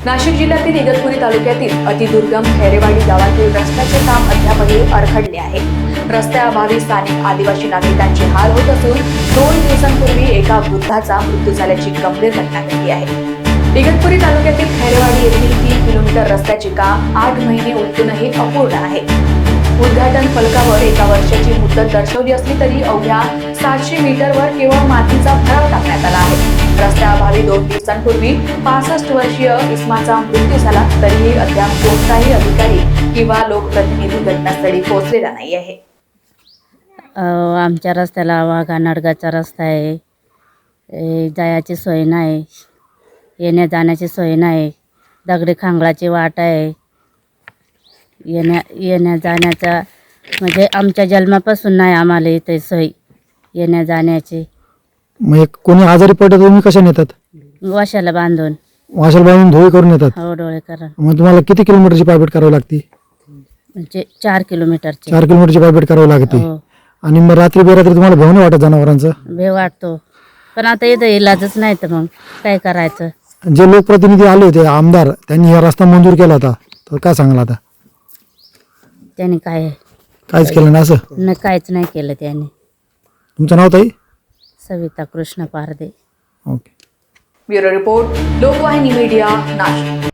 नाशिक जिल्ह्यातील इगतपुरी तालुक्यातील अतिदुर्गम खैरेवाडी गावातील रस्त्याचे काम अद्यापही अडखळले आहे। रस्त्याअभावी स्थानिक आदिवासी नागरिकांचे हाल होत असून 2 दिवसांपूर्वी एका वृद्धाचा मृत्यू झाल्याची गंभीर घटना घडली आहे। इगतपुरी तालुक्यातील खैरेवाडी येथील 3 किलोमीटर रस्त्याचे काम 8 महिने उलटूनही अपूर्ण आहे। उद्घाटन फलकावर 1 वर्षाची मुदत दर्शवली असली तरी अवघ्या 700 मीटरवर केवळ मातीचा भराव टाकण्यात आला आहे। रस्त्याअभावी 2 दिवसांपूर्वी 65 वर्षीय इस्माचा मृत्यू झाला तरीही अद्याप कोणताही अधिकारी किंवा लोकप्रतिनिधी घटनास्थळी पोहोचलेला नाही आहे। आमच्या रस्त्याला वाघा नडगाचा रस्ता आहे, जायची सोय नाही, येण्या जाण्याची सोय नाही, दगडी खांगळाची वाट आहे। येण्या जाण्याचा म्हणजे आमच्या जन्मापासून नाही आम्हाला इथे सोय येण्या जाण्याची। मग कोणी आजारी पडलं तुम्ही कशा नेतात? वाशाला बांधून धोई करून येतात। हो, डोळे करा। मग तुम्हाला किती किलोमीटरची पायपीट करावी लागते? म्हणजे 4 किलोमीटरची 4 किलोमीटरची पायपीट करावी लागते। हो, आणि मग रात्री बेरात्री तुम्हाला भेव नाही वाटत जनावरांचं? भेव वाटतो, पण आता इथं इलाजच नाही तर मग काय करायचं। जे लोकप्रतिनिधी आले होते आमदार, त्यांनी हा रस्ता मंजूर केला होता, तर काय सांगाल आता? त्यांनी काहीच केलं नाही असं? काहीच नाही केलं त्यांनी। तुमचं नाव ताई? Savita Krishna Parde. Okay. Bureau report, Lokvahini media, Nashik.